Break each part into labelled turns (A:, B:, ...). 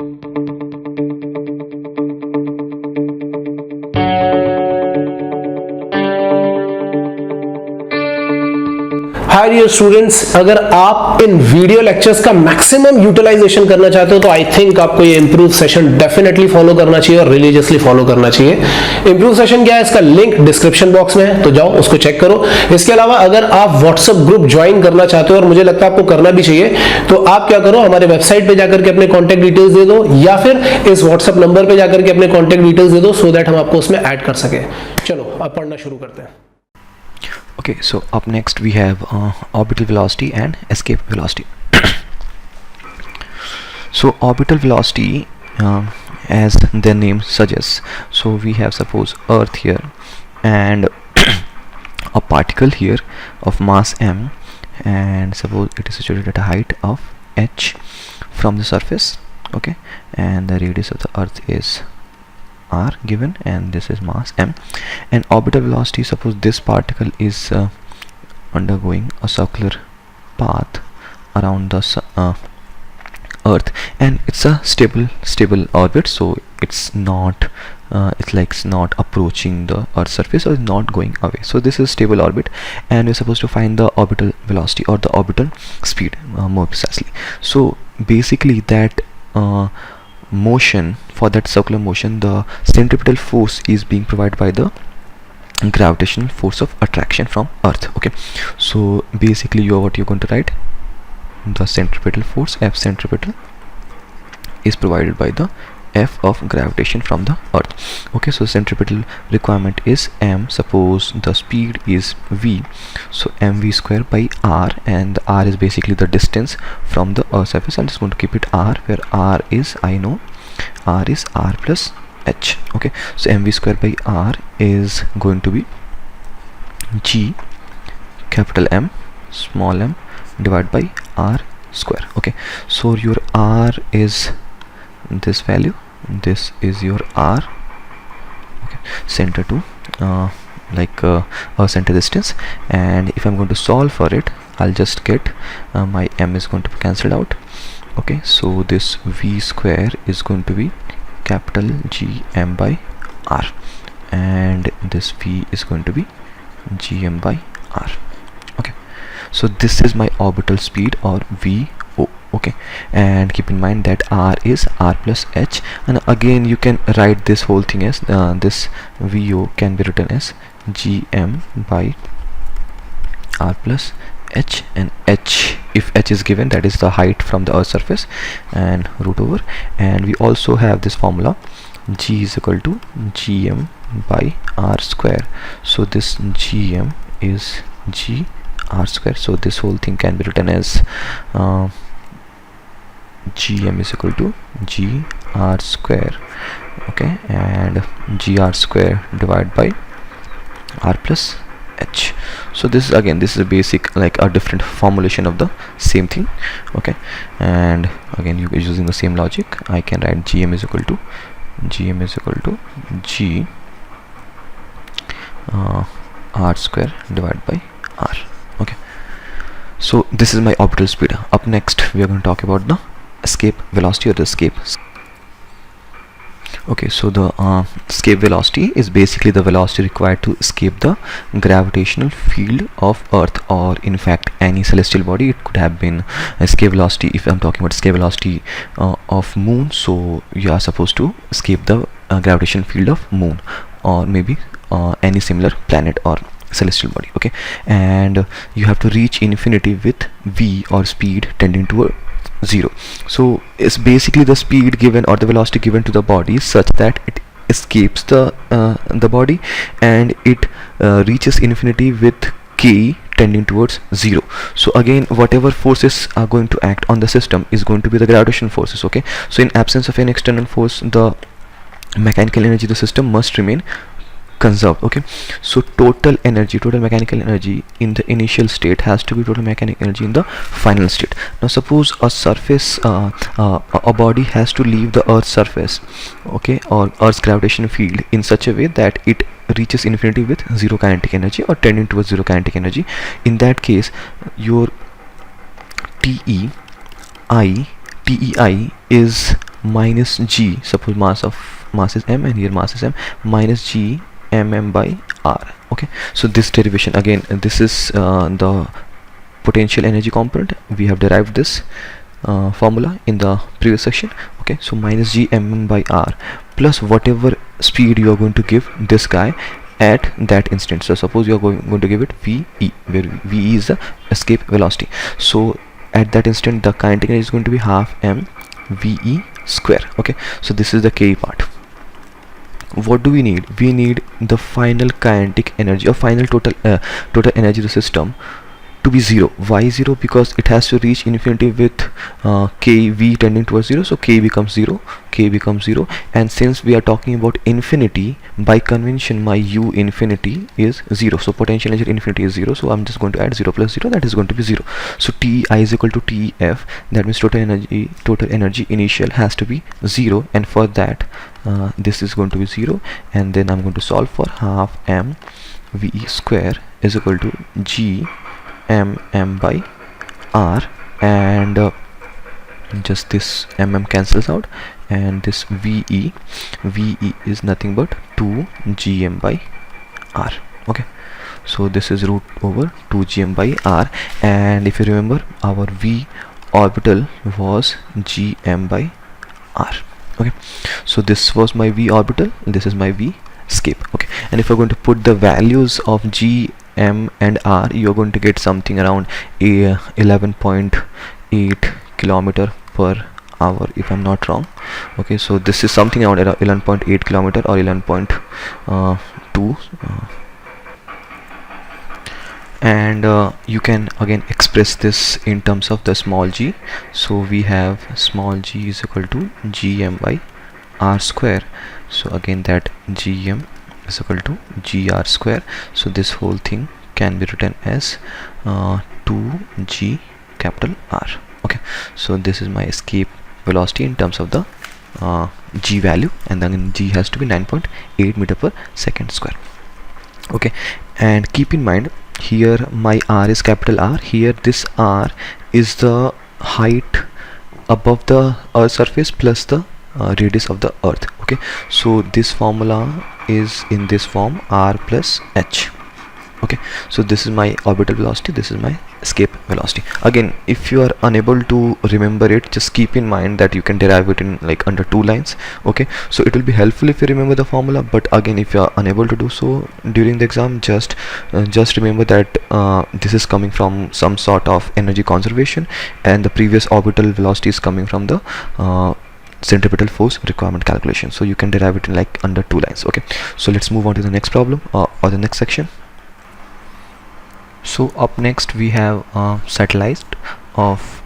A: Hi dear students, अगर आप इन video lectures का मैक्सिमम यूटिलाइजेशन करना चाहते हो तो आई थिंक आपको ये इंप्रूव सेशन डेफिनेटली फॉलो करना चाहिए और रिलीजियसली फॉलो करना चाहिए। इंप्रूव सेशन क्या है, इसका लिंक डिस्क्रिप्शन बॉक्स में है, तो जाओ उसको चेक करो। इसके अलावा अगर आप व्हाट्सएप ग्रुप ज्वाइन करना चाहते हो, और मुझे लगता है आपको करना भी चाहिए, तो आप क्या करो, हमारे वेबसाइट पे जाकर के अपने कॉन्टैक्ट डिटेल्स दे दो, या फिर इस व्हाट्सएप नंबर पे जाकर के अपने कॉन्टैक्ट डिटेल्स दे दो, सो दैट हम आपको उसमें ऐड कर सके। चलो अब पढ़ना शुरू करते हैं।
B: Okay, so up next we have orbital velocity and escape velocity. So orbital velocity, as the name suggests, so we have suppose Earth here and a particle here of mass m, and suppose it is situated at a height of h from the surface, okay, and the radius of the Earth is r given, and this is mass m, and orbital velocity, suppose this particle is undergoing a circular path around the Earth, and it's a stable orbit, so it's not it's not approaching the Earth's surface or not going away. So this is stable orbit, and we're supposed to find the orbital velocity or the orbital speed, more precisely. So basically that motion, for that circular motion, the centripetal force is being provided by the gravitational force of attraction from Earth. Okay, so basically what you're going to write, the centripetal force F centripetal is provided by the F of gravitation from the Earth. Okay, so centripetal requirement is m, suppose the speed is v, so mv square by r, and r is basically the distance from the Earth's surface. I'm just going to keep it r, where r is, I know r is r plus h. Okay, so mv square by r is going to be g capital M small m divided by r square. Okay, so your r is this value, this is your r, okay, center to a center distance, and if I'm going to solve for it, I'll just get my m is going to be cancelled out. Okay, so this v square is going to be capital G m by r, and this v is going to be g m by r. Okay, so this is my orbital speed, or v o. Okay, and keep in mind that r is r plus h, and again you can write this whole thing as this vo can be written as gm by r plus h, and h, if h is given, that is the height from the Earth's surface, and root over, and we also have this formula g is equal to gm by r square, so this gm is g r square, so this whole thing can be written as gm is equal to g r square, okay, and g r square divided by r plus h. So this is again, this is a basic, like a different formulation of the same thing. Okay, and again you using the same logic, I can write gm is equal to g r square divided by r. Okay, so this is my orbital speed. Up next we are going to talk about the escape velocity, or the escape. Okay, so the escape velocity is basically the velocity required to escape the gravitational field of Earth, or in fact any celestial body. It could have been escape velocity, if I'm talking about escape velocity of moon, so you are supposed to escape the gravitational field of moon, or maybe any similar planet or celestial body. Okay, and you have to reach infinity with v, or speed tending to 0. So it's basically the speed given, or the velocity given to the body, such that it escapes the body, and it reaches infinity with k tending towards 0. So again, whatever forces are going to act on the system is going to be the gravitational forces. Okay, so in absence of any external force, the mechanical energy of the system must remain conserved. Okay, so total mechanical energy in the initial state has to be total mechanical energy in the final state. Now suppose a surface, a body has to leave the Earth's surface, okay, or Earth's gravitational field in such a way that it reaches infinity with zero kinetic energy, or tending towards zero kinetic energy. In that case, your TEI is minus g, suppose mass is m and here mass is m, minus g mm by r. Okay, so this derivation again, this is the potential energy component. We have derived this formula in the previous section. Okay, so minus g mm by r plus whatever speed you are going to give this guy at that instant. So suppose you are going to give it ve, where ve is the escape velocity. So at that instant the kinetic energy is going to be half m ve square. Okay, so this is the k part. What do we need? We need the final kinetic energy or final total energy of the system to be 0. Why 0? Because it has to reach infinity with kv tending towards 0, so k becomes 0, and since we are talking about infinity, by convention my u infinity is 0, so potential energy infinity is 0, so I'm just going to add 0 plus 0, that is going to be 0. So Ti is equal to Tf, that means total energy initial has to be 0, and for that this is going to be 0, and then I'm going to solve for half m ve square is equal to g mm by r, and just this mm cancels out, and this ve is nothing but 2 gm by r. Okay, so this is root over 2 gm by r, and if you remember our v orbital was gm by r. Okay, so this was my v orbital, this is my v escape. Okay, and if you're going to put the values of g, m and r, you're going to get something around 11.8 kilometer per hour, if I'm not wrong. Okay, so this is something around 11.8 kilometer or 11.2 and you can again express this in terms of the small g. So we have small g is equal to gm by r square, so again that gm is equal to gr square, so this whole thing can be written as 2g capital R. Okay, so this is my escape velocity in terms of the g value, and then g has to be 9.8 meter per second square. Okay, and keep in mind here my r is capital R, here this r is the height above the earth surface plus the radius of the earth. Okay, so this formula is in this form, r plus h. Okay, so this is my orbital velocity, this is my escape velocity. Again, if you are unable to remember it, just keep in mind that you can derive it in like under 2 lines. Okay, so it will be helpful if you remember the formula, but again if you are unable to do so during the exam, just remember that this is coming from some sort of energy conservation, and the previous orbital velocity is coming from the centripetal force requirement calculation, so you can derive it in like under 2 lines. Okay, so let's move on to the next problem or the next section. So up next we have satellite of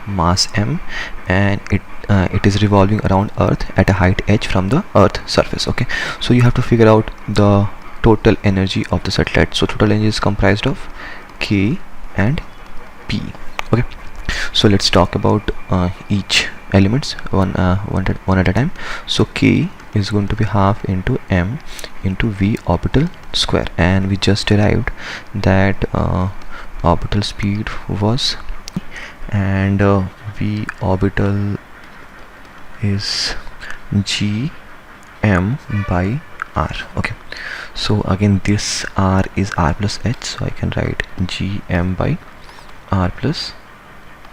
B: mass m, and it is revolving around earth at a height h from the earth surface. Okay, so you have to figure out the total energy of the satellite. So total energy is comprised of k and p. Okay, so let's talk about each elements one at a time. So k is going to be half into m into v orbital square, and we just derived that orbital speed was, and v orbital is g m by r. Okay, so again this r is r plus h, so I can write g m by r plus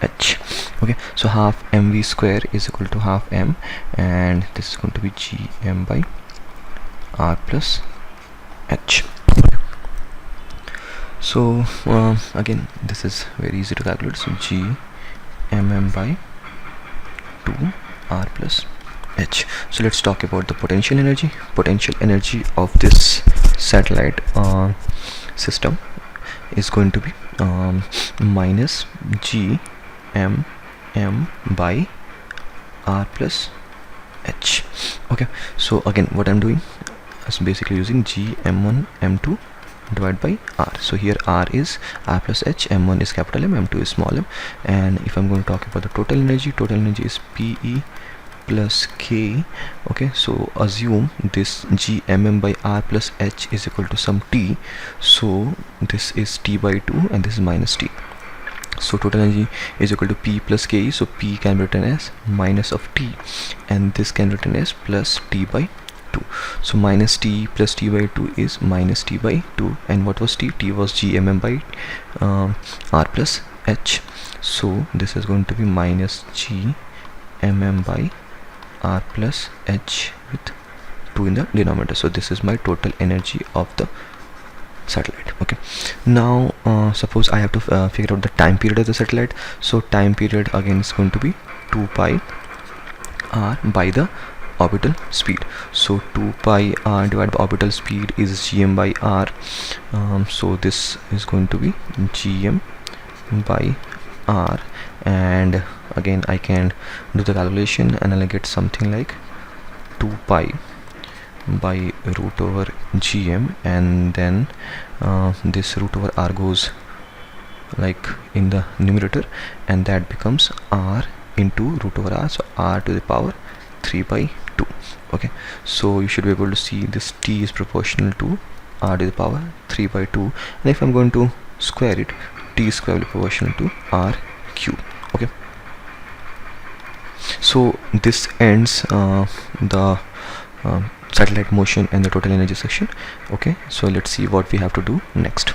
B: h. Okay, so half mv square is equal to half m, and this is going to be g m by r plus h. So again this is very easy to calculate, so g mm by 2 r plus h. So let's talk about the potential energy. Potential energy of this satellite system is going to be minus g m by r plus h. Okay, so again what I'm doing is basically using g m1 m2 divided by r. So here r is r plus h, m1 is capital M, m2 is small m, and if I'm going to talk about the total energy is pe plus k. Okay, so assume this g mm by r plus h is equal to some t, so this is t by 2 and this is minus t. So total energy is equal to P plus Ke, so P can be written as minus of T, and this can be written as plus T by 2. So minus T plus T by 2 is minus T by 2, and what was T? T was gmm by R plus H. So this is going to be minus gmm by R plus H with 2 in the denominator. So this is my total energy of the satellite. Okay, now suppose I have to figure out the time period of the satellite. So time period again is going to be 2 pi r by the orbital speed. So 2 pi r divided by orbital speed is gm by r. So this is going to be gm by r, and again I can do the calculation and I'll get something like 2 pi by root over gm, and then this root over r goes like in the numerator, and that becomes r into root over r, so r to the power 3 by 2. Okay, so you should be able to see this t is proportional to r to the power 3 by 2, and if I'm going to square it, t square will be proportional to r cube. Okay, so this ends the satellite motion and the total energy section. Okay, so let's see what we have to do next.